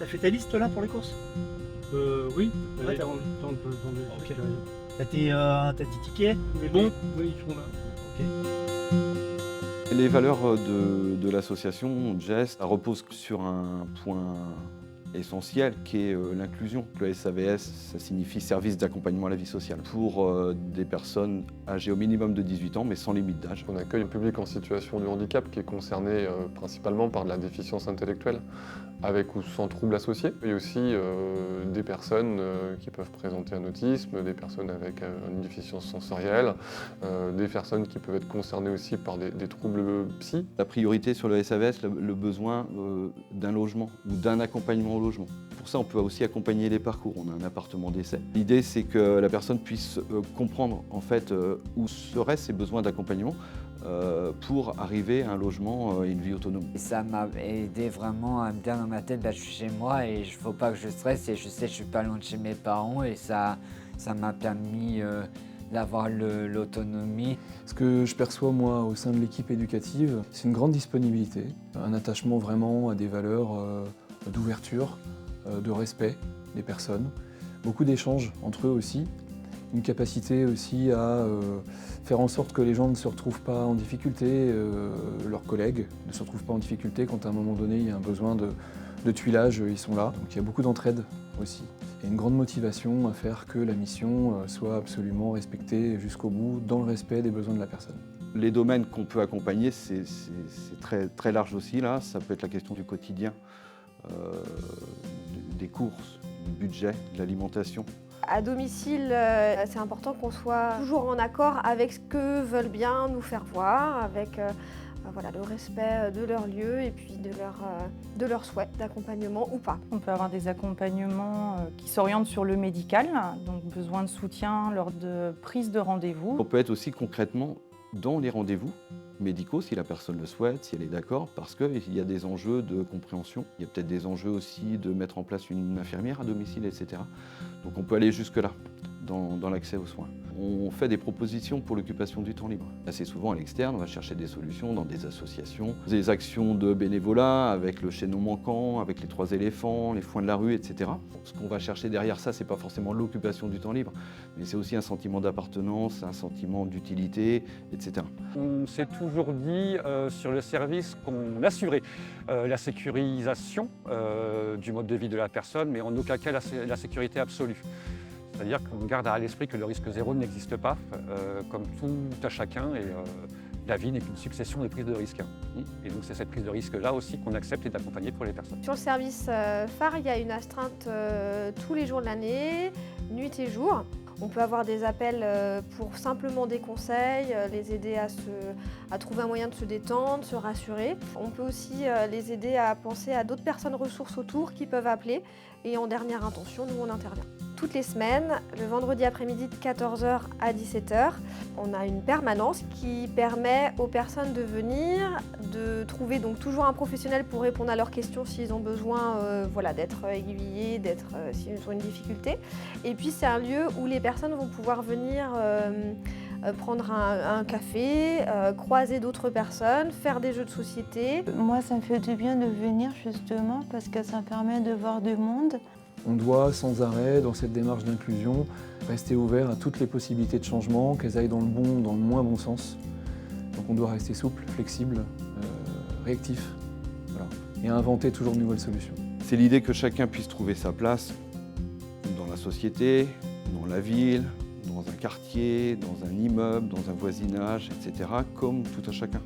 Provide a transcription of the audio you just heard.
T'as fait ta liste là pour les courses? Oui, Ouais, dans le Ok. carré. T'as tes tickets? Mais bon, oui, ils sont là. Ok. Les valeurs de l'association Jest reposent sur un point essentiel qui est l'inclusion. Le SAVS, ça signifie service d'accompagnement à la vie sociale pour des personnes âgées au minimum de 18 ans mais sans limite d'âge. On accueille un public en situation de handicap qui est concerné principalement par de la déficience intellectuelle, avec ou sans troubles associés. Il y a aussi des personnes qui peuvent présenter un autisme, des personnes avec une déficience sensorielle, des personnes qui peuvent être concernées aussi par des troubles psy. La priorité sur le SAVS, le besoin d'un logement ou d'un accompagnement au logement. Pour ça, on peut aussi accompagner les parcours. On a un appartement d'essai. L'idée, c'est que la personne puisse comprendre en fait où seraient ses besoins d'accompagnement pour arriver à un logement et une vie autonome. Ça m'a aidé vraiment à me dire dans ma tête, je suis chez moi et il ne faut pas que je stresse et je sais que je ne suis pas loin de chez mes parents et ça m'a permis d'avoir l'autonomie. Ce que je perçois moi au sein de l'équipe éducative, c'est une grande disponibilité, un attachement vraiment à des valeurs d'ouverture, de respect des personnes, beaucoup d'échanges entre eux aussi, une capacité aussi à faire en sorte que les gens ne se retrouvent pas en difficulté, leurs collègues ne se retrouvent pas en difficulté quand à un moment donné il y a un besoin de tuilage, ils sont là. Donc il y a beaucoup d'entraide aussi. Il y a une grande motivation à faire que la mission soit absolument respectée jusqu'au bout, dans le respect des besoins de la personne. Les domaines qu'on peut accompagner, c'est très, très large aussi. Là. Ça peut être la question du quotidien, des courses, du budget, de l'alimentation. À domicile, c'est important qu'on soit toujours en accord avec ce que veulent bien nous faire voir, avec voilà, le respect de leur lieu et puis de leurs souhaits d'accompagnement ou pas. On peut avoir des accompagnements qui s'orientent sur le médical, donc besoin de soutien lors de prise de rendez-vous. On peut être aussi concrètement dans les rendez-vous médicaux, si la personne le souhaite, si elle est d'accord, parce qu'il y a des enjeux de compréhension. Il y a peut-être des enjeux aussi de mettre en place une infirmière à domicile, etc. Donc on peut aller jusque-là dans l'accès aux soins. On fait des propositions pour l'occupation du temps libre. Assez souvent à l'externe, on va chercher des solutions dans des associations, des actions de bénévolat avec le chaînon manquant, avec les 3 éléphants, les foins de la rue, etc. Ce qu'on va chercher derrière ça, c'est pas forcément l'occupation du temps libre, mais c'est aussi un sentiment d'appartenance, un sentiment d'utilité, etc. On s'est toujours dit sur le service qu'on assurait la sécurisation du mode de vie de la personne, mais en aucun cas la sécurité absolue. C'est-à-dire qu'on garde à l'esprit que le risque zéro n'existe pas, comme tout à chacun, et la vie n'est qu'une succession de prises de risques. Et donc c'est cette prise de risque-là aussi qu'on accepte et d'accompagner pour les personnes. Sur le service phare, il y a une astreinte tous les jours de l'année, nuit et jour. On peut avoir des appels pour simplement des conseils, les aider à trouver un moyen de se détendre, se rassurer. On peut aussi les aider à penser à d'autres personnes ressources autour qui peuvent appeler. Et en dernière intention, nous, on intervient. Toutes les semaines, le vendredi après-midi de 14h à 17h, on a une permanence qui permet aux personnes de venir, de trouver donc toujours un professionnel pour répondre à leurs questions s'ils ont besoin voilà, d'être aiguillés, s'ils ont une difficulté. Et puis c'est un lieu où les personnes vont pouvoir venir prendre un café, croiser d'autres personnes, faire des jeux de société. Moi, ça me fait du bien de venir justement parce que ça me permet de voir du monde. On doit sans arrêt, dans cette démarche d'inclusion, rester ouvert à toutes les possibilités de changement, qu'elles aillent dans le bon ou dans le moins bon sens. Donc on doit rester souple, flexible, réactif, voilà, et inventer toujours de nouvelles solutions. C'est l'idée que chacun puisse trouver sa place dans la société, dans la ville, dans un quartier, dans un immeuble, dans un voisinage, etc., comme tout un chacun.